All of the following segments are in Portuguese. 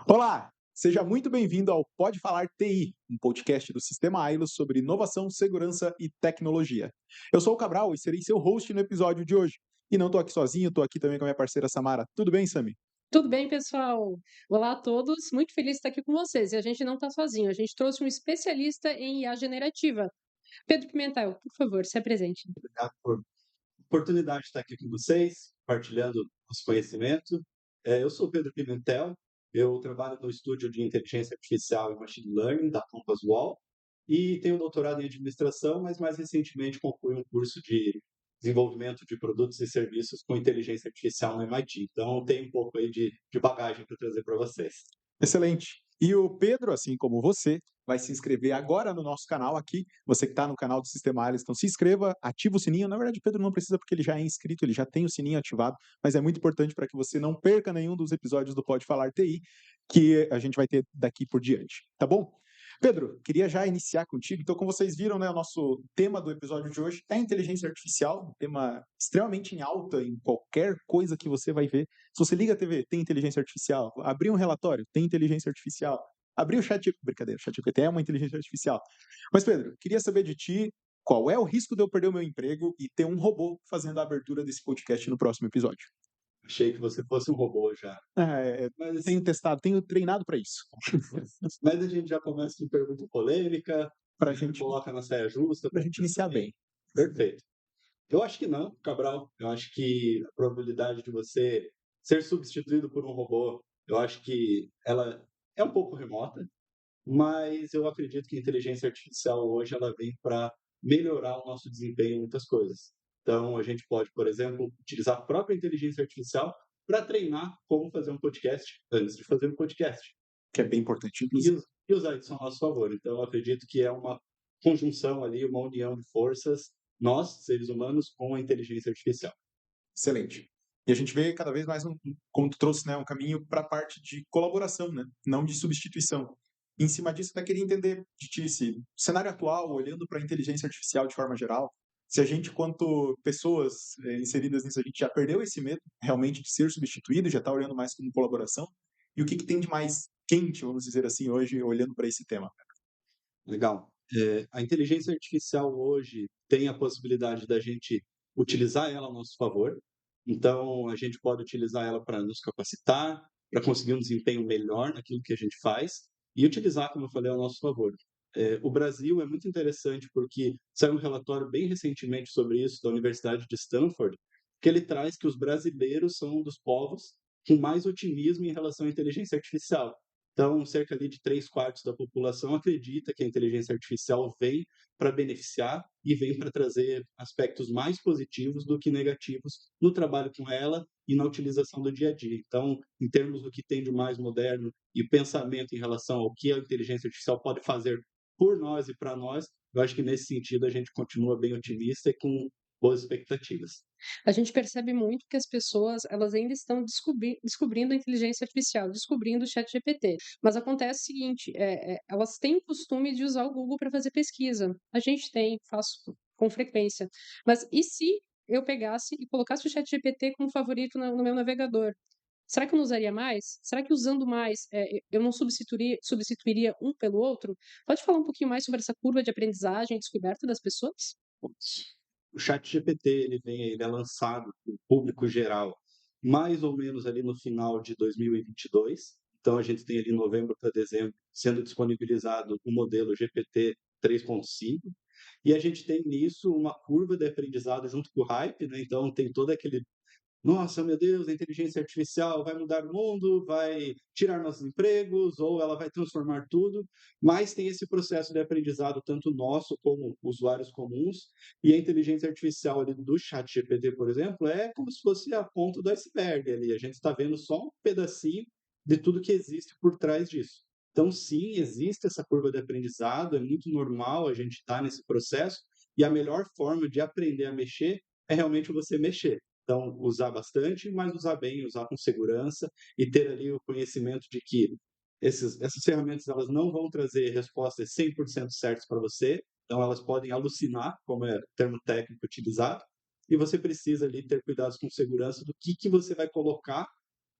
Olá, seja muito bem-vindo ao Pode Falar TI, um podcast do Sistema Ailos sobre inovação, segurança e tecnologia. Eu sou o Cabral e serei seu host no episódio de hoje. E não estou aqui sozinho, estou aqui também com a minha parceira Samara. Tudo bem, Sami? Tudo bem, pessoal? Olá a todos, muito feliz de estar aqui com vocês. E a gente não está sozinho, a gente trouxe um especialista em IA generativa. Pedro Pimentel, por favor, se apresente. Obrigado por oportunidade de estar aqui com vocês, compartilhando os conhecimentos. Eu sou Pedro Pimentel, eu trabalho no estúdio de inteligência artificial e machine learning da Compass Wall e tenho doutorado em administração, mas mais recentemente concluí um curso de desenvolvimento de produtos e serviços com inteligência artificial no MIT. Então, tenho um pouco aí de bagagem para trazer para vocês. Excelente. E o Pedro, assim como você, vai se inscrever agora no nosso canal aqui. Você que está no canal do Sistema Ailos, então se inscreva, ativa o sininho. Na verdade, o Pedro não precisa porque ele já é inscrito, ele já tem o sininho ativado, mas é muito importante para que você não perca nenhum dos episódios do Pode Falar TI que a gente vai ter daqui por diante, tá bom? Pedro, queria já iniciar contigo. Então, como vocês viram, né, o nosso tema do episódio de hoje é inteligência artificial, um tema extremamente em alta em qualquer coisa que você vai ver. Se você liga a TV, tem inteligência artificial. Abrir um relatório, tem inteligência artificial. Abrir o chat... Brincadeira, o chat GPT é uma inteligência artificial. Mas, Pedro, queria saber de ti qual é o risco de eu perder o meu emprego e ter um robô fazendo a abertura desse podcast no próximo episódio. Achei que você fosse um robô já. Mas tenho testado, tenho treinado para isso. Mas a gente já começa com pergunta polêmica, Para a gente, coloca na saia justa. pra gente iniciar bem. Perfeito. Eu acho que não, Cabral. Eu acho que a probabilidade de você ser substituído por um robô, eu acho que ela é um pouco remota, mas eu acredito que a inteligência artificial hoje ela vem para melhorar o nosso desempenho em muitas coisas. Então, a gente pode, por exemplo, utilizar a própria inteligência artificial para treinar como fazer um podcast antes de fazer um podcast. Que é bem importante, E, inclusive. e usar isso a nosso favor. Então, eu acredito que é uma conjunção ali, uma união de forças, nós, seres humanos, com a inteligência artificial. Excelente. E a gente vê cada vez mais, como tu trouxe, né, um caminho para a parte de colaboração, né, não de substituição. E em cima disso, eu até queria entender de ti, se cenário atual, olhando para a inteligência artificial de forma geral, se a gente, quanto pessoas inseridas nisso, a gente já perdeu esse medo realmente de ser substituído, já está olhando mais como colaboração, e o que tem de mais quente, vamos dizer assim, hoje, olhando para esse tema? Legal. A inteligência artificial hoje tem a possibilidade da gente utilizar ela a nosso favor. Então, a gente pode utilizar ela para nos capacitar, para conseguir um desempenho melhor naquilo que a gente faz e utilizar, como eu falei, ao nosso favor. O Brasil é muito interessante porque saiu um relatório bem recentemente sobre isso da Universidade de Stanford, que ele traz que os brasileiros são um dos povos com mais otimismo em relação à inteligência artificial. Então, cerca ali de 3/4 da população acredita que a inteligência artificial vem para beneficiar e vem para trazer aspectos mais positivos do que negativos no trabalho com ela e na utilização do dia a dia. Então, em termos do que tem de mais moderno e pensamento em relação ao que a inteligência artificial pode fazer por nós e para nós, eu acho que nesse sentido a gente continua bem otimista e com boas expectativas. A gente percebe muito que as pessoas, elas ainda estão descobrindo a inteligência artificial, descobrindo o chat GPT. Mas acontece o seguinte, elas têm o costume de usar o Google para fazer pesquisa. A gente tem, faço com frequência. Mas e se eu pegasse e colocasse o chat GPT como favorito no meu navegador? Será que eu não usaria mais? Será que usando mais, eu não substituiria um pelo outro? Pode falar um pouquinho mais sobre essa curva de aprendizagem e descoberta das pessoas? O ChatGPT ele é lançado para o público geral mais ou menos ali no final de 2022. Então a gente tem ali novembro para dezembro sendo disponibilizado o modelo GPT 3.5 e a gente tem nisso uma curva de aprendizado junto com o hype, né? Então tem todo aquele nossa, meu Deus, a inteligência artificial vai mudar o mundo, vai tirar nossos empregos, ou ela vai transformar tudo, mas tem esse processo de aprendizado, tanto nosso como usuários comuns, e a inteligência artificial ali do ChatGPT, por exemplo, é como se fosse a ponta do iceberg ali. A gente está vendo só um pedacinho de tudo que existe por trás disso. Então, sim, existe essa curva de aprendizado, é muito normal a gente estar nesse processo, e a melhor forma de aprender a mexer é realmente você mexer. Então, usar bastante, mas usar bem, usar com segurança e ter ali o conhecimento de que essas ferramentas elas não vão trazer respostas 100% certas para você, então elas podem alucinar, como é o termo técnico utilizado, e você precisa ali ter cuidados com segurança do que você vai colocar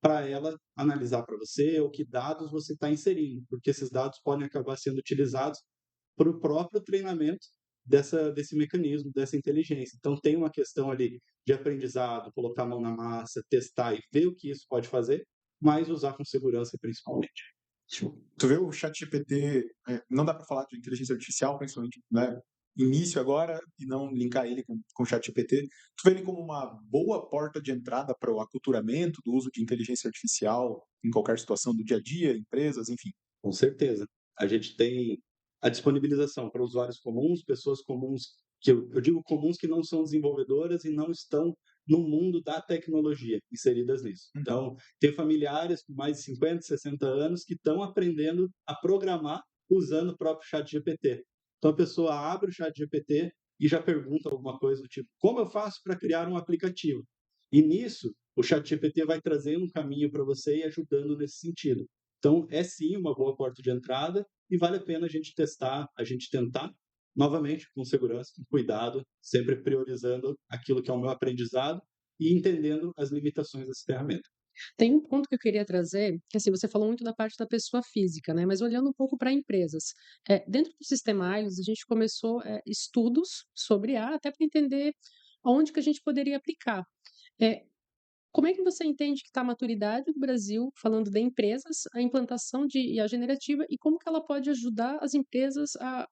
para ela analisar para você ou que dados você está inserindo, porque esses dados podem acabar sendo utilizados para o próprio treinamento desse mecanismo, dessa inteligência. Então, tem uma questão ali de aprendizado, colocar a mão na massa, testar e ver o que isso pode fazer, mas usar com segurança principalmente. Tu vê o ChatGPT, não dá para falar de inteligência artificial, principalmente, né, início agora, e não linkar ele com o ChatGPT. Tu vê ele como uma boa porta de entrada para o aculturamento do uso de inteligência artificial em qualquer situação do dia a dia, empresas, enfim. Com certeza. A gente tem a disponibilização para usuários comuns, pessoas comuns, que eu digo comuns que não são desenvolvedoras e não estão no mundo da tecnologia inseridas nisso. Então, tem familiares com mais de 50, 60 anos que estão aprendendo a programar usando o próprio ChatGPT. Então, a pessoa abre o ChatGPT e já pergunta alguma coisa do tipo, como eu faço para criar um aplicativo? E nisso, o ChatGPT vai trazendo um caminho para você e ajudando nesse sentido. Então, é sim uma boa porta de entrada e vale a pena a gente testar, a gente tentar, novamente, com segurança, com cuidado, sempre priorizando aquilo que é o meu aprendizado e entendendo as limitações dessa ferramenta. Tem um ponto que eu queria trazer, que assim, você falou muito da parte da pessoa física, né? Mas olhando um pouco para empresas. Dentro do sistema Ailos, a gente começou estudos sobre IA, até para entender onde que a gente poderia aplicar. Como é que você entende que está a maturidade do Brasil, falando de empresas, a implantação de IA generativa e como que ela pode ajudar as empresas a,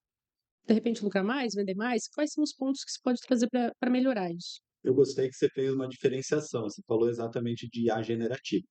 de repente, lucrar mais, vender mais? Quais são os pontos que se pode trazer para melhorar isso? Eu gostei que você fez uma diferenciação, você falou exatamente de IA generativa.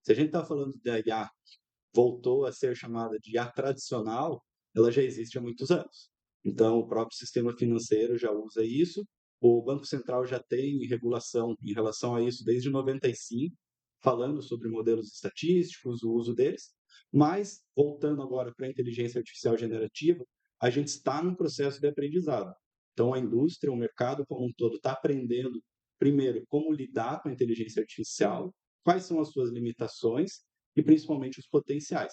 Se a gente está falando da IA que voltou a ser chamada de IA tradicional, ela já existe há muitos anos. Então, o próprio sistema financeiro já usa isso, o Banco Central já tem regulação em relação a isso desde 95, falando sobre modelos estatísticos, o uso deles. Mas, voltando agora para a inteligência artificial generativa, a gente está num processo de aprendizado. Então, a indústria, o mercado como um todo, está aprendendo, primeiro, como lidar com a inteligência artificial, quais são as suas limitações e, principalmente, os potenciais.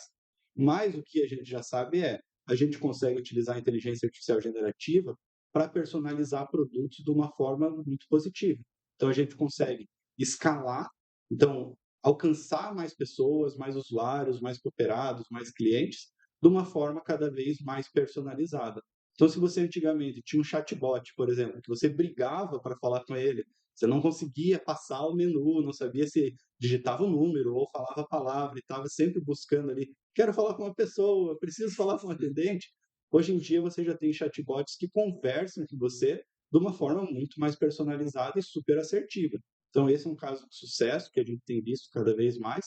Mas o que a gente já sabe é, a gente consegue utilizar a inteligência artificial generativa para personalizar produtos de uma forma muito positiva. Então, a gente consegue escalar, então, alcançar mais pessoas, mais usuários, mais cooperados, mais clientes, de uma forma cada vez mais personalizada. Então, se você antigamente tinha um chatbot, por exemplo, que você brigava para falar com ele, você não conseguia passar o menu, não sabia se digitava o número ou falava a palavra e estava sempre buscando ali, quero falar com uma pessoa, preciso falar com um atendente. Hoje em dia você já tem chatbots que conversam com você de uma forma muito mais personalizada e super assertiva. Então, esse é um caso de sucesso que a gente tem visto cada vez mais,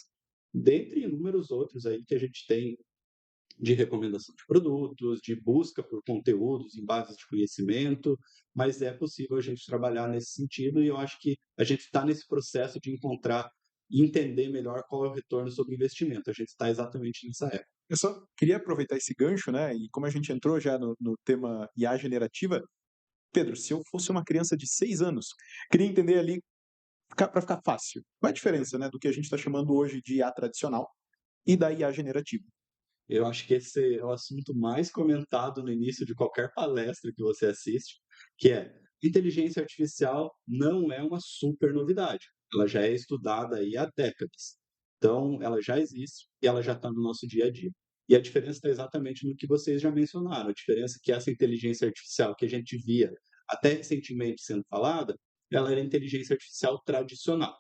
dentre inúmeros outros aí que a gente tem de recomendação de produtos, de busca por conteúdos em bases de conhecimento, mas é possível a gente trabalhar nesse sentido e eu acho que a gente está nesse processo de encontrar e entender melhor qual é o retorno sobre o investimento. A gente está exatamente nessa época. Eu só queria aproveitar esse gancho, né? E como a gente entrou já no tema IA generativa, Pedro, se eu fosse uma criança de 6 anos, queria entender ali, para ficar fácil, qual é a diferença, né, do que a gente está chamando hoje de IA tradicional e da IA generativa? Eu acho que esse é o assunto mais comentado no início de qualquer palestra que você assiste, que é inteligência artificial não é uma super novidade. Ela já é estudada aí há décadas. Então, ela já existe e ela já está no nosso dia a dia. E a diferença está exatamente no que vocês já mencionaram. A diferença é que essa inteligência artificial que a gente via até recentemente sendo falada, ela era inteligência artificial tradicional.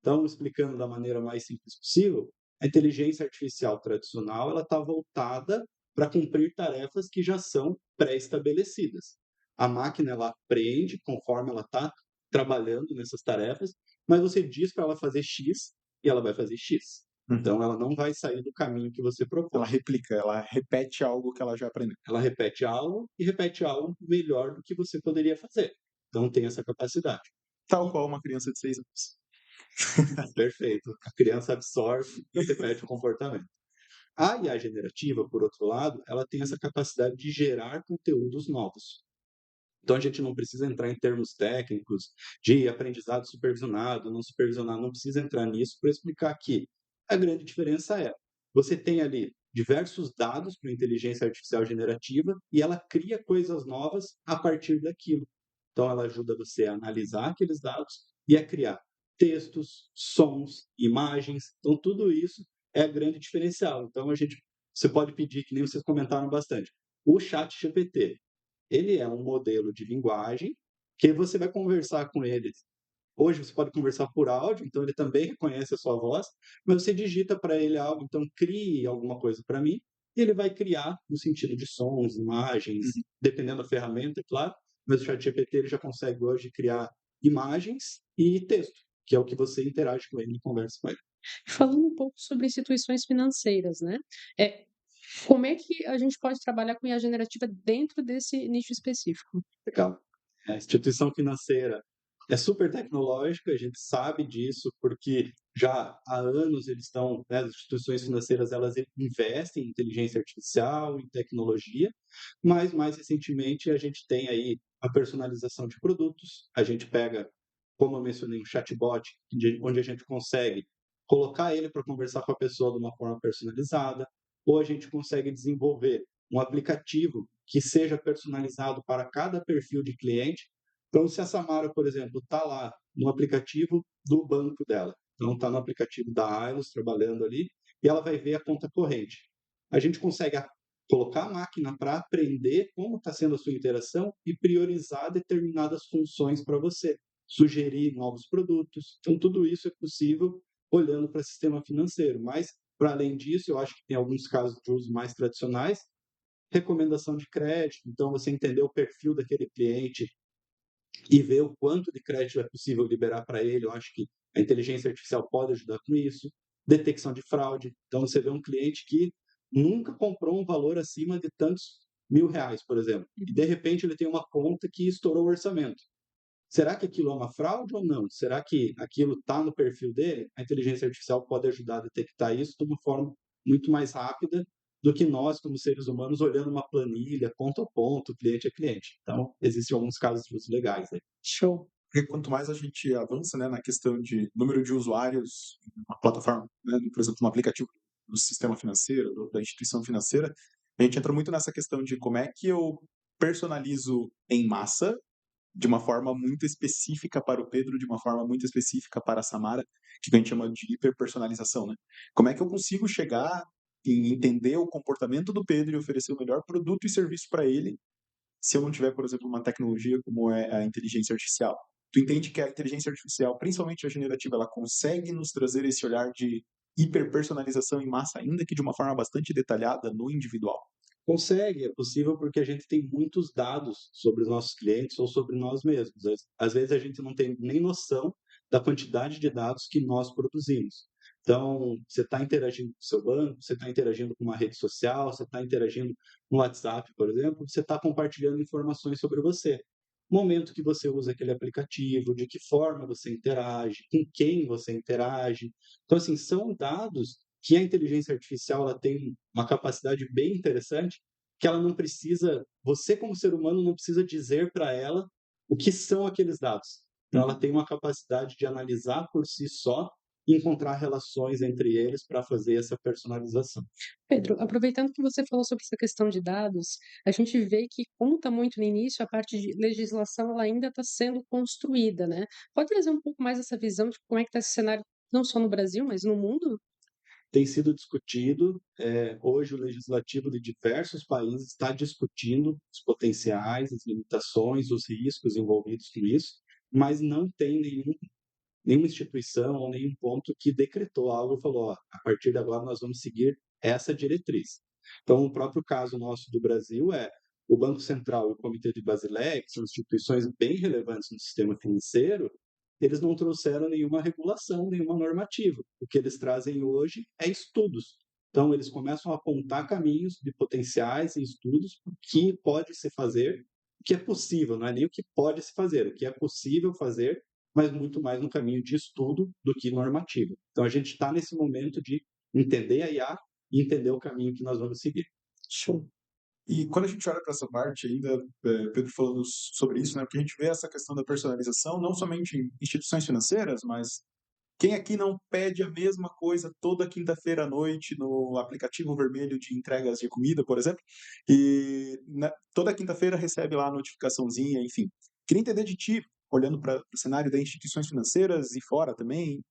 Então, explicando da maneira mais simples possível, a inteligência artificial tradicional ela está voltada para cumprir tarefas que já são pré-estabelecidas. A máquina ela aprende conforme ela está trabalhando nessas tarefas, mas você diz para ela fazer X e ela vai fazer X. Então, ela não vai sair do caminho que você propõe. Ela replica, ela repete algo que ela já aprendeu. Ela repete algo e repete algo melhor do que você poderia fazer. Então, tem essa capacidade. Tal qual uma criança de 6 anos. Perfeito. A criança absorve e repete o comportamento. A IA generativa, por outro lado, ela tem essa capacidade de gerar conteúdos novos. Então, a gente não precisa entrar em termos técnicos de aprendizado supervisionado, não supervisionado, não precisa entrar nisso para explicar que a grande diferença é, você tem ali diversos dados para a inteligência artificial generativa e ela cria coisas novas a partir daquilo. Então, ela ajuda você a analisar aqueles dados e a criar textos, sons, imagens. Então, tudo isso é grande diferencial. Então, você pode pedir, que nem vocês comentaram bastante, o chat GPT. Ele é um modelo de linguagem que você vai conversar com ele. Hoje você pode conversar por áudio, então ele também reconhece a sua voz, mas você digita para ele algo, então crie alguma coisa para mim, e ele vai criar no sentido de sons, imagens, dependendo da ferramenta, é claro, mas o ChatGPT ele já consegue hoje criar imagens e texto, que é o que você interage com ele e conversa com ele. Falando um pouco sobre instituições financeiras, né? É, como é que a gente pode trabalhar com IA generativa dentro desse nicho específico? Legal. A instituição financeira é super tecnológica, a gente sabe disso, porque já há anos as instituições financeiras elas investem em inteligência artificial, em tecnologia, mas mais recentemente a gente tem aí a personalização de produtos, a gente pega, como eu mencionei, um chatbot, onde a gente consegue colocar ele para conversar com a pessoa de uma forma personalizada, ou a gente consegue desenvolver um aplicativo que seja personalizado para cada perfil de cliente. Então, se a Samara, por exemplo, está lá no aplicativo do banco dela, então está no aplicativo da Ailos trabalhando ali, e ela vai ver a conta corrente. A gente consegue colocar a máquina para aprender como está sendo a sua interação e priorizar determinadas funções para você, sugerir novos produtos. Então, tudo isso é possível olhando para o sistema financeiro. Mas, para além disso, eu acho que tem alguns casos de uso mais tradicionais, recomendação de crédito, então você entender o perfil daquele cliente e ver o quanto de crédito é possível liberar para ele, eu acho que a inteligência artificial pode ajudar com isso. Detecção de fraude, então você vê um cliente que nunca comprou um valor acima de tantos R$ 1.000, por exemplo, e de repente ele tem uma conta que estourou o orçamento. Será que aquilo é uma fraude ou não? Será que aquilo está no perfil dele? A inteligência artificial pode ajudar a detectar isso de uma forma muito mais rápida do que nós, como seres humanos, olhando uma planilha, ponto a ponto, cliente a cliente. Então, existem alguns casos de uso legais aí. Show. Porque quanto mais a gente avança, né, na questão de número de usuários, uma plataforma, né, por exemplo, um aplicativo do sistema financeiro, da instituição financeira, a gente entra muito nessa questão de como é que eu personalizo em massa, de uma forma muito específica para o Pedro, de uma forma muito específica para a Samara, que a gente chama de hiperpersonalização, né? Como é que eu consigo chegar e entender o comportamento do Pedro e oferecer o melhor produto e serviço para ele, se eu não tiver, por exemplo, uma tecnologia como é a inteligência artificial? Tu entende que a inteligência artificial, principalmente a generativa, ela consegue nos trazer esse olhar de hiperpersonalização em massa, ainda que de uma forma bastante detalhada no individual? Consegue, é possível porque a gente tem muitos dados sobre os nossos clientes ou sobre nós mesmos. Às vezes a gente não tem nem noção da quantidade de dados que nós produzimos. Então, você está interagindo com o seu banco, você está interagindo com uma rede social, você está interagindo no WhatsApp, por exemplo, você está compartilhando informações sobre você. Momento que você usa aquele aplicativo, de que forma você interage, com quem você interage. Então, assim, são dados que a inteligência artificial ela tem uma capacidade bem interessante, que ela não precisa, você como ser humano não precisa dizer para ela o que são aqueles dados. Então ela tem uma capacidade de analisar por si só e encontrar relações entre eles para fazer essa personalização. Pedro, aproveitando que você falou sobre essa questão de dados, a gente vê que, como está muito no início, a parte de legislação ela ainda está sendo construída, né? Pode trazer um pouco mais essa visão de como é que está esse cenário, não só no Brasil, mas no mundo? Tem sido discutido, hoje o legislativo de diversos países está discutindo os potenciais, as limitações, os riscos envolvidos com isso, mas não tem nenhuma instituição ou nenhum ponto que decretou algo e falou, ó, a partir de agora nós vamos seguir essa diretriz. Então, o próprio caso nosso do Brasil é o Banco Central e o Comitê de Basileia, que são instituições bem relevantes no sistema financeiro, eles não trouxeram nenhuma regulação, nenhuma normativa. O que eles trazem hoje é estudos. Então, eles começam a apontar caminhos de potenciais e estudos, o que pode se fazer, o que é possível, não é nem o que pode se fazer, o que é possível fazer, mas muito mais no caminho de estudo do que normativo. Então, a gente está nesse momento de entender a IA e entender o caminho que nós vamos seguir. Show. E quando a gente olha para essa parte ainda, Pedro falando sobre isso, né, porque a gente vê essa questão da personalização, não somente em instituições financeiras, mas quem aqui não pede a mesma coisa toda quinta-feira à noite no aplicativo vermelho de entregas de comida, por exemplo, e toda quinta-feira recebe lá a notificaçãozinha, enfim. Queria entender de ti, olhando para o cenário das instituições financeiras e fora também,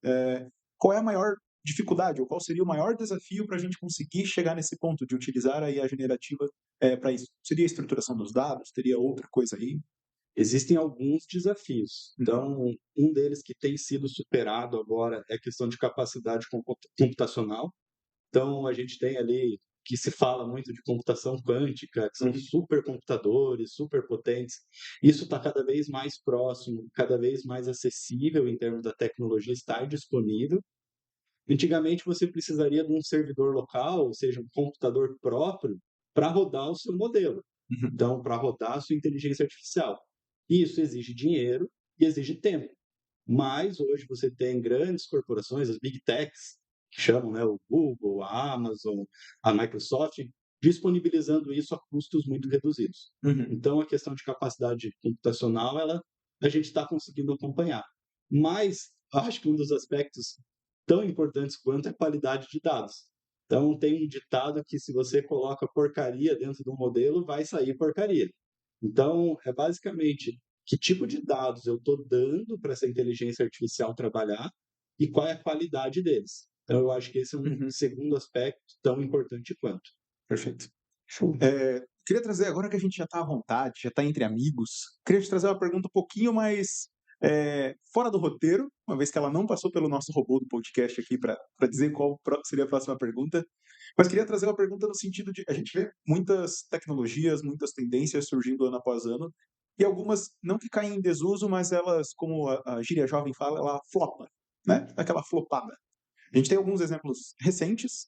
qual é a maior dificuldade ou qual seria o maior desafio para a gente conseguir chegar nesse ponto de utilizar a IA generativa para isso? Seria a estruturação dos dados? Teria outra coisa aí? Existem alguns desafios. Então, um deles que tem sido superado agora é a questão de capacidade computacional. Então, a gente tem ali que se fala muito de computação quântica, que são supercomputadores, superpotentes. Isso está cada vez mais próximo, cada vez mais acessível em termos da tecnologia estar disponível. Antigamente, você precisaria de um servidor local, ou seja, um computador próprio, para rodar o seu modelo. Então, para rodar a sua inteligência artificial. Isso exige dinheiro e exige tempo. Mas hoje você tem grandes corporações, as big techs, que chamam, né, o Google, a Amazon, a Microsoft, disponibilizando isso a custos muito reduzidos. Então, a questão de capacidade computacional, a gente está conseguindo acompanhar. Mas acho que um dos aspectos tão importantes quanto é a qualidade de dados. Então, tem um ditado que se você coloca porcaria dentro do modelo, vai sair porcaria. Então, é basicamente que tipo de dados eu estou dando para essa inteligência artificial trabalhar e qual é a qualidade deles. Então, eu acho que esse é um segundo aspecto tão importante quanto. Perfeito. Queria trazer, agora que a gente já está à vontade, já está entre amigos, queria te trazer uma pergunta um pouquinho mais fora do roteiro, uma vez que ela não passou pelo nosso robô do podcast aqui para dizer qual seria a próxima pergunta. Mas queria trazer uma pergunta no sentido de a gente vê muitas tecnologias, muitas tendências surgindo ano após ano, e algumas não que caem em desuso, mas elas, como a gíria jovem fala, ela flopa, né? Aquela flopada. A gente tem alguns exemplos recentes,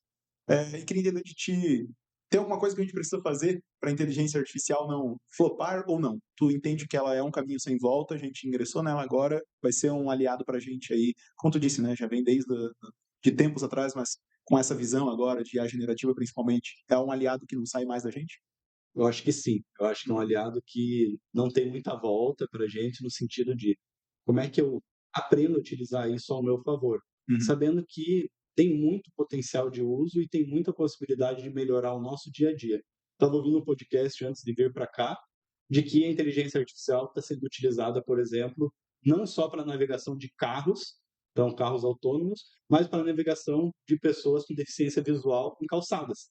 e queria entender de ti, tem alguma coisa que a gente precisa fazer para a inteligência artificial não flopar ou não? Tu entende que ela é um caminho sem volta, a gente ingressou nela agora, vai ser um aliado para a gente aí, como tu disse, né? Já vem desde de tempos atrás, mas com essa visão agora de IA generativa principalmente, é um aliado que não sai mais da gente? Eu acho que sim. Eu acho que é um aliado que não tem muita volta para a gente no sentido de como é que eu aprendo a utilizar isso ao meu favor, sabendo que tem muito potencial de uso e tem muita possibilidade de melhorar o nosso dia a dia. Estava ouvindo um podcast antes de vir para cá, de que a inteligência artificial está sendo utilizada, por exemplo, não só para navegação de carros, então carros autônomos, mas para navegação de pessoas com deficiência visual em calçadas.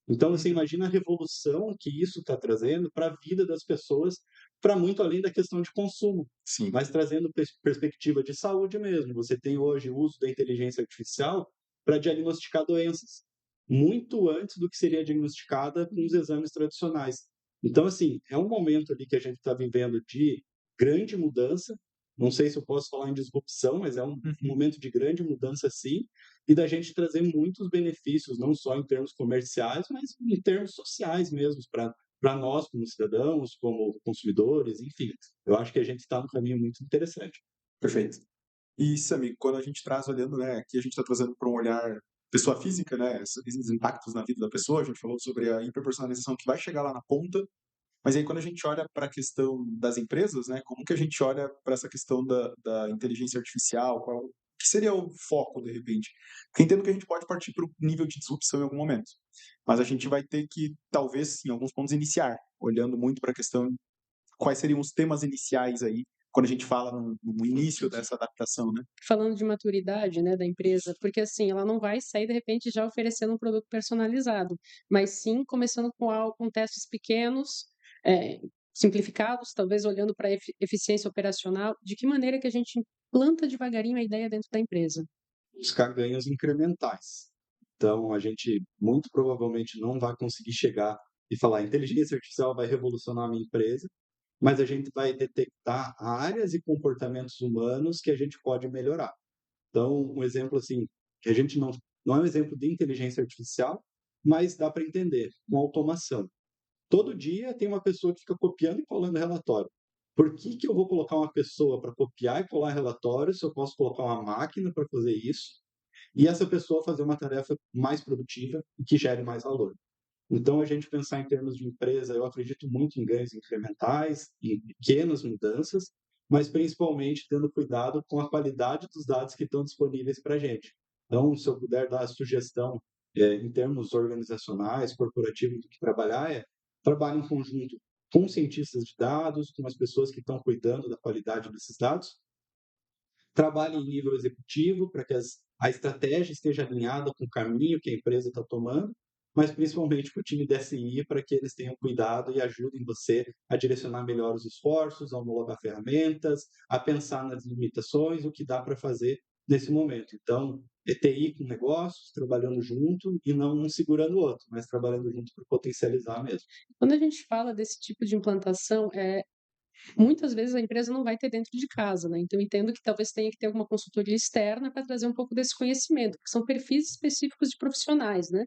Então, você imagina a revolução que isso está trazendo para a vida das pessoas, para muito além da questão de consumo, Sim. mas trazendo perspectiva de saúde mesmo. Você tem hoje o uso da inteligência artificial para diagnosticar doenças, muito antes do que seria diagnosticada com os exames tradicionais. Então, assim, é um momento ali que a gente está vivendo de grande mudança. Não sei se eu posso falar em disrupção, mas é um momento de grande mudança, sim, e da gente trazer muitos benefícios, não só em termos comerciais, mas em termos sociais mesmo, para nós como cidadãos, como consumidores, enfim. Eu acho que a gente está num caminho muito interessante. Perfeito. E isso, amigo, quando a gente traz olhando, né, aqui a gente está trazendo para um olhar pessoa física, né, esses impactos na vida da pessoa, a gente falou sobre a hiperpersonalização que vai chegar lá na ponta, mas aí quando a gente olha para a questão das empresas, né, como que a gente olha para essa questão da inteligência artificial, o que seria o foco, de repente? Porque entendo que a gente pode partir para o nível de disrupção em algum momento, mas a gente vai ter que, talvez, em alguns pontos, iniciar, olhando muito para a questão, quais seriam os temas iniciais aí, quando a gente fala no início dessa adaptação, né? Falando de maturidade, né, da empresa, porque assim, ela não vai sair de repente já oferecendo um produto personalizado, mas sim começando com testes pequenos, simplificados, talvez olhando para a eficiência operacional, de que maneira que a gente implanta devagarinho a ideia dentro da empresa. Buscar ganhos incrementais. Então, a gente muito provavelmente não vai conseguir chegar e falar: a inteligência artificial vai revolucionar a minha empresa, mas a gente vai detectar áreas e comportamentos humanos que a gente pode melhorar. Então, um exemplo assim, que a gente não é um exemplo de inteligência artificial, mas dá para entender, com automação. Todo dia tem uma pessoa que fica copiando e colando relatório. Por que eu vou colocar uma pessoa para copiar e colar relatório se eu posso colocar uma máquina para fazer isso e essa pessoa fazer uma tarefa mais produtiva e que gere mais valor? Então, a gente pensar em termos de empresa, eu acredito muito em ganhos incrementais, em pequenas mudanças, mas principalmente tendo cuidado com a qualidade dos dados que estão disponíveis para a gente. Então, se eu puder dar a sugestão em termos organizacionais, corporativos, do que trabalhar, trabalhe em conjunto com cientistas de dados, com as pessoas que estão cuidando da qualidade desses dados, trabalhe em nível executivo para que a estratégia esteja alinhada com o caminho que a empresa está tomando, mas principalmente com o time da SI para que eles tenham cuidado e ajudem você a direcionar melhor os esforços, a homologar ferramentas, a pensar nas limitações, o que dá para fazer nesse momento. Então, ETI com negócios, trabalhando junto e não um segurando o outro, mas trabalhando junto para potencializar mesmo. Quando a gente fala desse tipo de implantação, muitas vezes a empresa não vai ter dentro de casa, né? Então, eu entendo que talvez tenha que ter alguma consultoria externa para trazer um pouco desse conhecimento, porque são perfis específicos de profissionais, né?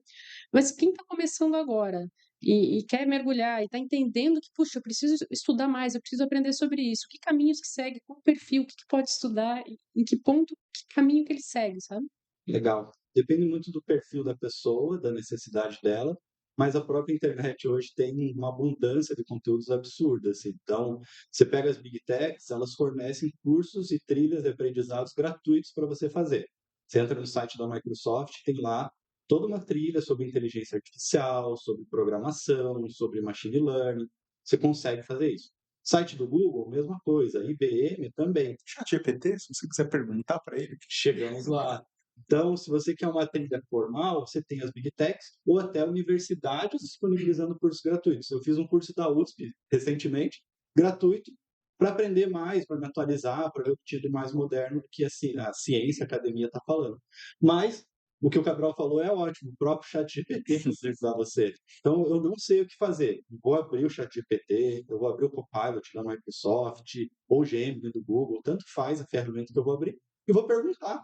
Mas quem está começando agora e quer mergulhar e está entendendo que, puxa, eu preciso estudar mais, eu preciso aprender sobre isso, que caminhos que segue, qual perfil, o que pode estudar, em que ponto, que caminho que ele segue, sabe? Legal. Depende muito do perfil da pessoa, da necessidade dela, mas a própria internet hoje tem uma abundância de conteúdos absurdas. Então, você pega as Big Techs, elas fornecem cursos e trilhas de aprendizados gratuitos para você fazer. Você entra no site da Microsoft, tem lá toda uma trilha sobre inteligência artificial, sobre programação, sobre machine learning. Você consegue fazer isso. Site do Google, mesma coisa. IBM também. ChatGPT, se você quiser perguntar para ele. Chegamos lá. Então, se você quer uma trilha formal, você tem as Big Techs ou até universidades disponibilizando cursos gratuitos. Eu fiz um curso da USP recentemente, gratuito, para aprender mais, para me atualizar, para ver o tido mais moderno do que a ciência, a academia está falando. Mas o que o Cabral falou é ótimo, o próprio ChatGPT vai ajudar você. Então, eu não sei o que fazer. Vou abrir o ChatGPT, eu vou abrir o Copilot da Microsoft, ou o Gemini do Google, tanto faz a ferramenta que eu vou abrir, e vou perguntar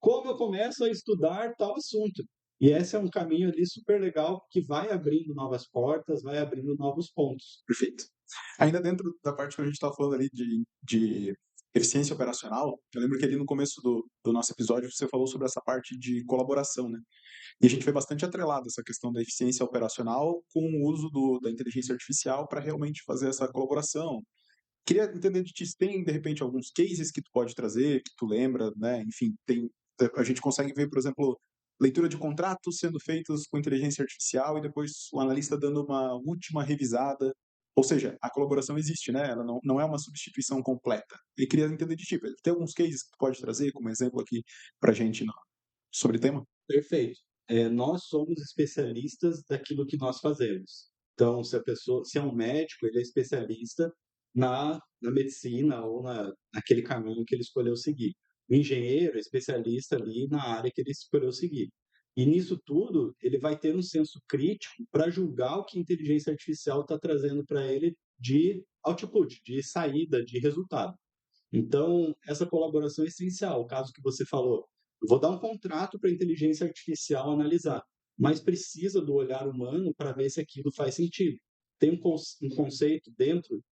como eu começo a estudar tal assunto. E esse é um caminho ali super legal que vai abrindo novas portas, vai abrindo novos pontos. Perfeito. Ainda dentro da parte que a gente estava falando ali de eficiência operacional, eu lembro que ali no começo do nosso episódio você falou sobre essa parte de colaboração, né? E a gente foi bastante atrelado essa questão da eficiência operacional com o uso da inteligência artificial para realmente fazer essa colaboração. Queria entender de ti se tem, de repente, alguns cases que tu pode trazer, que tu lembra, né? Enfim, a gente consegue ver, por exemplo, leitura de contratos sendo feitos com inteligência artificial e depois o analista dando uma última revisada. Ou seja, a colaboração existe, né? Ela não é uma substituição completa. E queria entender de ti, Pedro. Tem alguns cases que tu pode trazer como exemplo aqui para a gente sobre o tema? Perfeito. Nós somos especialistas daquilo que nós fazemos. Então, se é um médico, ele é especialista na medicina ou naquele caminho que ele escolheu seguir. O engenheiro é especialista ali na área que ele escolheu seguir. E nisso tudo, ele vai ter um senso crítico para julgar o que a inteligência artificial está trazendo para ele de output, de saída, de resultado. Então, essa colaboração é essencial. O caso que você falou, eu vou dar um contrato para a inteligência artificial analisar, mas precisa do olhar humano para ver se aquilo faz sentido. Tem um conceito dentro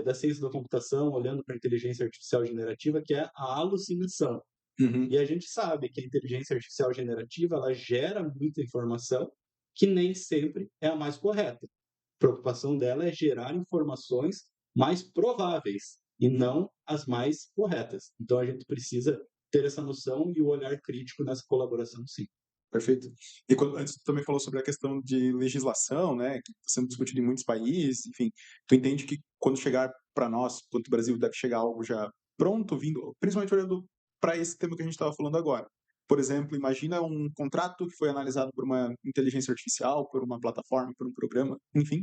da ciência da computação, olhando para a inteligência artificial generativa, que é a alucinação. Uhum. E a gente sabe que a inteligência artificial generativa ela gera muita informação que nem sempre é a mais correta. A preocupação dela é gerar informações mais prováveis e não as mais corretas. Então a gente precisa ter essa noção e o olhar crítico nessa colaboração, sim. Perfeito. E antes tu também falou sobre a questão de legislação, né, que está sendo discutida em muitos países, enfim, tu entende que quando chegar para nós, quanto o Brasil, deve chegar algo já pronto, vindo, principalmente olhando para esse tema que a gente estava falando agora. Por exemplo, imagina um contrato que foi analisado por uma inteligência artificial, por uma plataforma, por um programa, enfim,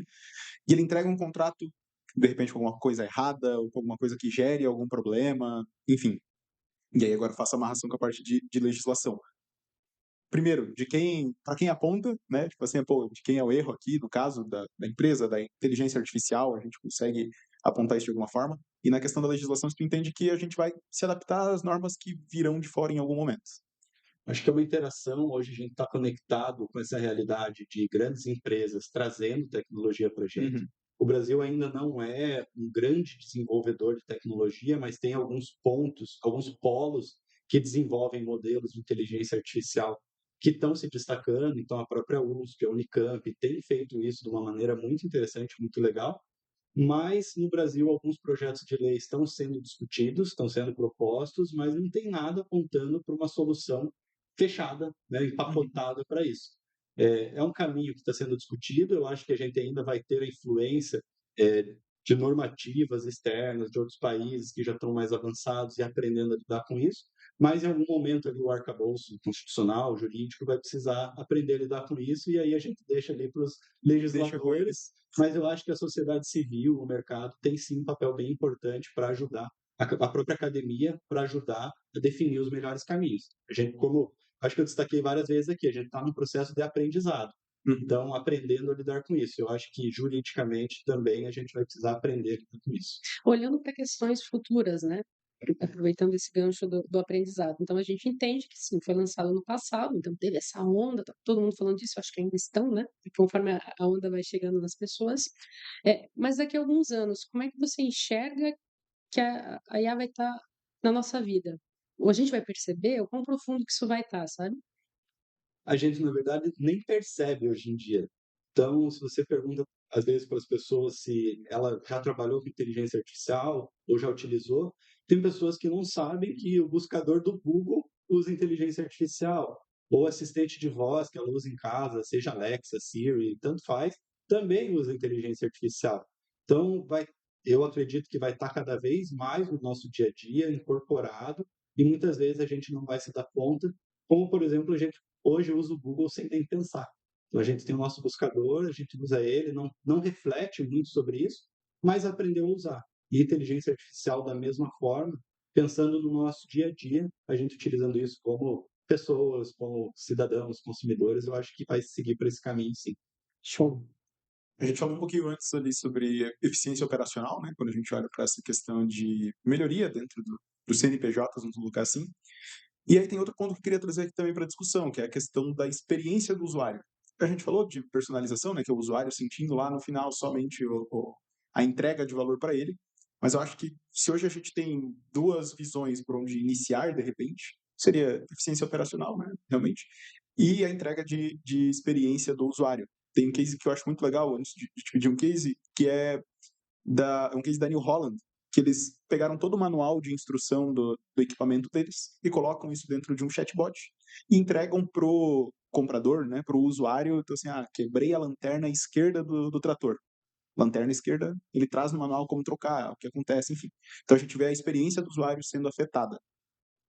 e ele entrega um contrato, de repente, com alguma coisa errada, ou com alguma coisa que gere algum problema, enfim. E aí agora faça a amarração com a parte de legislação. Primeiro, para quem aponta, né? Tipo assim, pô, de quem é o erro aqui, no caso da empresa, da inteligência artificial, a gente consegue apontar isso de alguma forma. E na questão da legislação, você entende que a gente vai se adaptar às normas que virão de fora em algum momento. Acho que é uma interação, hoje a gente está conectado com essa realidade de grandes empresas trazendo tecnologia para a gente. Uhum. O Brasil ainda não é um grande desenvolvedor de tecnologia, mas tem alguns pontos, alguns polos que desenvolvem modelos de inteligência artificial que estão se destacando. Então, a própria USP, a Unicamp, tem feito isso de uma maneira muito interessante, muito legal. Mas, no Brasil, alguns projetos de lei estão sendo discutidos, estão sendo propostos, mas não tem nada apontando para uma solução fechada, né, empacotada para isso. É um caminho que está sendo discutido, eu acho que a gente ainda vai ter a influência de normativas externas de outros países que já estão mais avançados e aprendendo a lidar com isso, mas em algum momento ali o arcabouço constitucional, jurídico, vai precisar aprender a lidar com isso, e aí a gente deixa ali para os Deixa com eles. legisladores, mas eu acho que a sociedade civil, o mercado, tem sim um papel bem importante para ajudar a própria academia, para ajudar a definir os melhores caminhos. A gente, como acho que eu destaquei várias vezes aqui, a gente está num processo de aprendizado. Uhum. Então, aprendendo a lidar com isso. Eu acho que juridicamente também a gente vai precisar aprender a lidar com isso. Olhando para questões futuras, né? Aproveitando esse gancho do aprendizado. Então, a gente entende que sim, foi lançado no passado, então teve essa onda, tá todo mundo falando disso, acho que ainda estão, né? Conforme a onda vai chegando nas pessoas. Mas daqui a alguns anos, como é que você enxerga que a IA vai estar na nossa vida? Ou a gente vai perceber o quão profundo que isso vai estar, sabe? A gente, na verdade, nem percebe hoje em dia. Então, se você pergunta, às vezes, para as pessoas se ela já trabalhou com inteligência artificial ou já utilizou, tem pessoas que não sabem que o buscador do Google usa inteligência artificial, ou assistente de voz que ela usa em casa, seja Alexa, Siri, tanto faz, também usa inteligência artificial. Então, eu acredito que vai estar cada vez mais no nosso dia a dia, incorporado, e muitas vezes a gente não vai se dar conta, como, por exemplo, a gente hoje usa o Google sem nem pensar. Então, a gente tem o nosso buscador, a gente usa ele, não reflete muito sobre isso, mas aprendeu a usar. E inteligência artificial, da mesma forma, pensando no nosso dia a dia, a gente utilizando isso como pessoas, como cidadãos, consumidores, eu acho que vai seguir por esse caminho, sim. Show. A gente falou um pouquinho antes ali sobre eficiência operacional, né? Quando a gente olha para essa questão de melhoria dentro do CNPJs, vamos colocar assim. E aí tem outro ponto que eu queria trazer aqui também para discussão, que é a questão da experiência do usuário. A gente falou de personalização, né? Que é o usuário sentindo lá no final somente a entrega de valor para ele. Mas eu acho que se hoje a gente tem duas visões por onde iniciar, de repente, seria eficiência operacional, né? Realmente. E a entrega de experiência do usuário. Tem um case que eu acho muito legal, antes de te pedir um case, que é um case da New Holland, que eles pegaram todo o manual de instrução do equipamento deles e colocam isso dentro de um chatbot e entregam pro comprador, né, pro usuário, então assim, quebrei a lanterna esquerda do trator. Lanterna esquerda, ele traz no manual como trocar, o que acontece, enfim. Então a gente vê a experiência do usuário sendo afetada.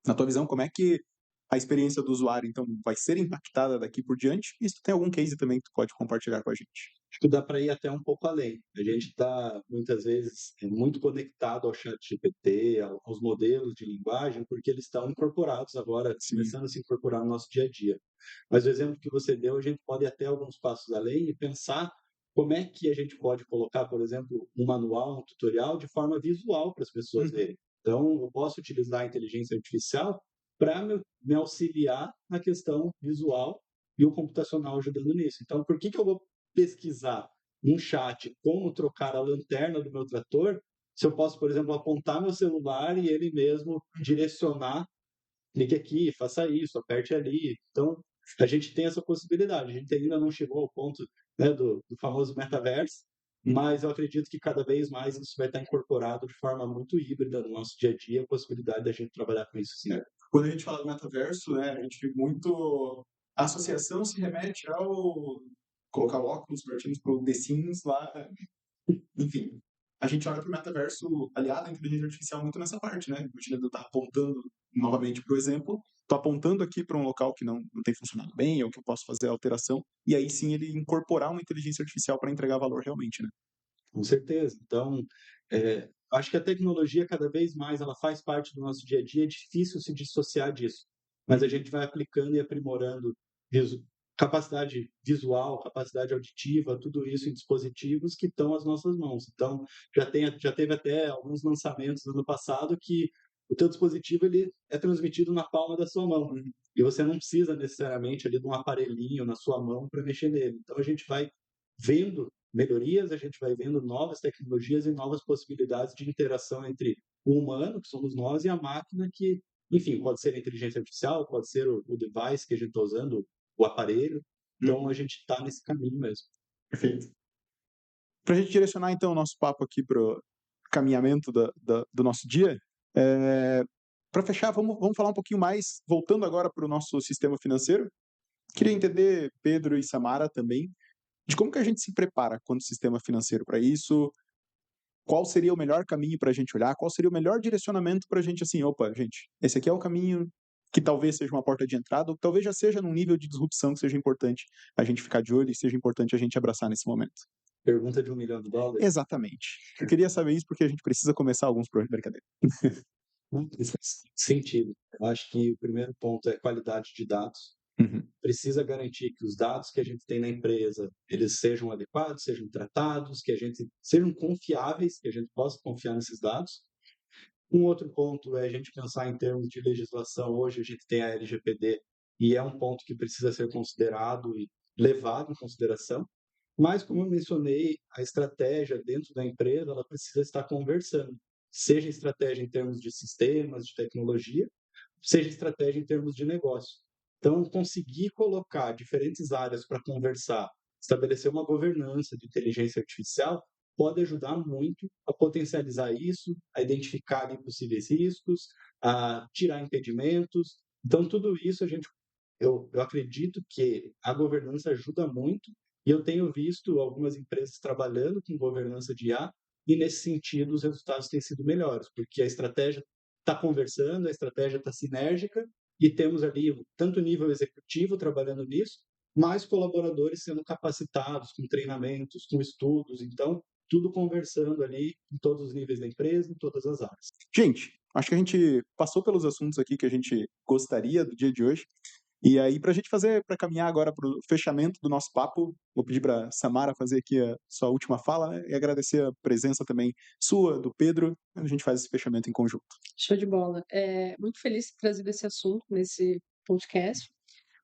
Na tua visão, como é que a experiência do usuário, então, vai ser impactada daqui por diante? E se tu tem algum case também que tu pode compartilhar com a gente? Acho que dá para ir até um pouco além. A gente está, muitas vezes, muito conectado ao chat GPT, aos modelos de linguagem, porque eles estão incorporados agora, Sim. começando a se incorporar no nosso dia a dia. Mas o exemplo que você deu, a gente pode ir até alguns passos além e pensar como é que a gente pode colocar, por exemplo, um manual, um tutorial de forma visual para as pessoas verem. Então, eu posso utilizar a inteligência artificial para me auxiliar na questão visual e o computacional ajudando nisso. Então, por que eu vou pesquisar num chat como trocar a lanterna do meu trator, se eu posso, por exemplo, apontar meu celular e ele mesmo direcionar, clique aqui, faça isso, aperte ali. Então, a gente tem essa possibilidade. A gente ainda não chegou ao ponto, né, do famoso metaverso, mas eu acredito que cada vez mais isso vai estar incorporado de forma muito híbrida no nosso dia a dia, a possibilidade da gente trabalhar com isso, sim. Quando a gente fala do metaverso, né, a gente vê muito... A associação se remete ao colocar óculos partindo para o The Sims lá, enfim. A gente olha para o metaverso aliado à inteligência artificial muito nessa parte, né? Imagina eu estar apontando novamente para o exemplo, estou apontando aqui para um local que não tem funcionado bem, ou que eu posso fazer alteração, e aí sim ele incorporar uma inteligência artificial para entregar valor realmente, né? Com certeza. Então, acho que a tecnologia, cada vez mais, ela faz parte do nosso dia a dia, é difícil se dissociar disso. Mas a gente vai aplicando e aprimorando capacidade visual, capacidade auditiva, tudo isso em dispositivos que estão às nossas mãos. Então, já teve até alguns lançamentos no ano passado que o teu dispositivo ele é transmitido na palma da sua mão. E você não precisa necessariamente ali de um aparelhinho na sua mão para mexer nele. Então, a gente vai vendo melhorias, a gente vai vendo novas tecnologias e novas possibilidades de interação entre o humano, que somos nós, e a máquina, que, enfim, pode ser a inteligência artificial, pode ser o device que a gente está usando, o aparelho. Então, a gente está nesse caminho mesmo. Perfeito. Para a gente direcionar, então, o nosso papo aqui para o caminhamento do nosso dia, para fechar, vamos falar um pouquinho mais, voltando agora para o nosso sistema financeiro. Queria entender, Pedro e Samara também, de como que a gente se prepara quanto sistema financeiro para isso, qual seria o melhor caminho para a gente olhar, qual seria o melhor direcionamento para a gente, assim, opa, gente, esse aqui é o caminho que talvez seja uma porta de entrada, ou que talvez já seja num nível de disrupção que seja importante a gente ficar de olho e seja importante a gente abraçar nesse momento. Pergunta de $1 milhão. Exatamente. Eu queria saber isso porque a gente precisa começar alguns projetos. Brincadeira. Isso faz sentido. Eu acho que o primeiro ponto é qualidade de dados. Uhum. Precisa garantir que os dados que a gente tem na empresa, eles sejam adequados, sejam tratados, que a gente sejam confiáveis, que a gente possa confiar nesses dados. Um outro ponto é a gente pensar em termos de legislação. Hoje a gente tem a LGPD e é um ponto que precisa ser considerado e levado em consideração. Mas, como eu mencionei, a estratégia dentro da empresa ela precisa estar conversando, seja estratégia em termos de sistemas, de tecnologia, seja estratégia em termos de negócio. Então, conseguir colocar diferentes áreas para conversar, estabelecer uma governança de inteligência artificial, pode ajudar muito a potencializar isso, a identificar ali possíveis riscos, a tirar impedimentos. Então, tudo isso eu acredito que a governança ajuda muito e eu tenho visto algumas empresas trabalhando com governança de IA e, nesse sentido, os resultados têm sido melhores, porque a estratégia está conversando, a estratégia está sinérgica e temos ali tanto nível executivo trabalhando nisso, mais colaboradores sendo capacitados com treinamentos, com estudos. Então, tudo conversando ali em todos os níveis da empresa, em todas as áreas. Gente, acho que a gente passou pelos assuntos aqui que a gente gostaria do dia de hoje. E aí, para a gente para caminhar agora para o fechamento do nosso papo, vou pedir para Samara fazer aqui a sua última fala, né, e agradecer a presença também sua, do Pedro, a gente faz esse fechamento em conjunto. Show de bola. Muito feliz de ter trazido esse assunto nesse podcast.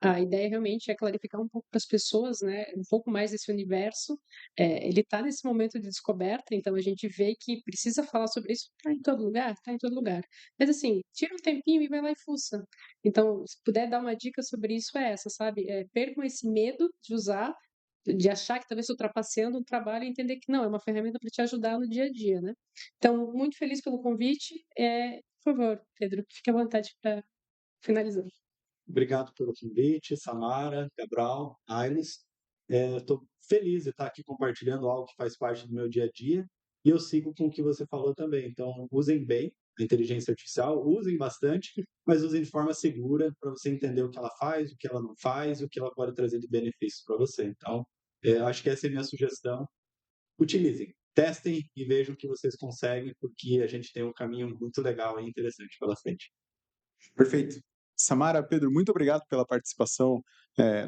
A ideia realmente é clarificar um pouco para as pessoas, né, um pouco mais desse universo. Ele está nesse momento de descoberta, então a gente vê que precisa falar sobre isso. Está em todo lugar? Está em todo lugar. Mas assim, tira um tempinho e vai lá e fuça. Então, se puder dar uma dica sobre isso, é essa, sabe? Percam esse medo de usar, de achar que talvez estou trapaceando um trabalho e entender que não, é uma ferramenta para te ajudar no dia a dia, né? Então, muito feliz pelo convite. Por favor, Pedro, fique à vontade para finalizar. Obrigado pelo convite, Samara, Cabral, Ailes. Estou feliz de estar aqui compartilhando algo que faz parte do meu dia a dia e eu sigo com o que você falou também. Então, usem bem a inteligência artificial, usem bastante, mas usem de forma segura para você entender o que ela faz, o que ela não faz, o que ela pode trazer de benefícios para você. Então, acho que essa é a minha sugestão. Utilizem, testem e vejam o que vocês conseguem, porque a gente tem um caminho muito legal e interessante pela frente. Perfeito. Samara, Pedro, muito obrigado pela participação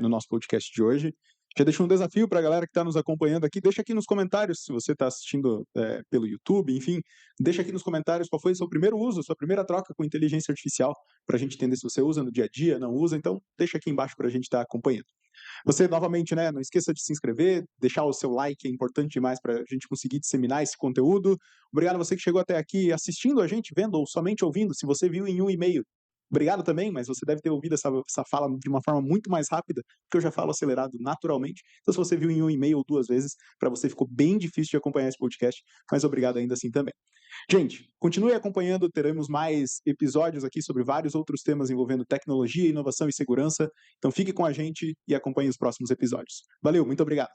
no nosso podcast de hoje. Já deixo um desafio para a galera que está nos acompanhando aqui. Deixa aqui nos comentários, se você está assistindo pelo YouTube, enfim, deixa aqui nos comentários qual foi o seu primeiro uso, sua primeira troca com inteligência artificial, para a gente entender se você usa no dia a dia, não usa. Então, deixa aqui embaixo para a gente estar acompanhando. Você, novamente, né, não esqueça de se inscrever, deixar o seu like, é importante demais para a gente conseguir disseminar esse conteúdo. Obrigado a você que chegou até aqui assistindo a gente, vendo ou somente ouvindo. Se você viu em 1,5, obrigado também, mas você deve ter ouvido essa fala de uma forma muito mais rápida, porque eu já falo acelerado naturalmente. Então, se você viu em 1,5 ou 2 vezes, para você ficou bem difícil de acompanhar esse podcast, mas obrigado ainda assim também. Gente, continue acompanhando, teremos mais episódios aqui sobre vários outros temas envolvendo tecnologia, inovação e segurança. Então fique com a gente e acompanhe os próximos episódios. Valeu, muito obrigado.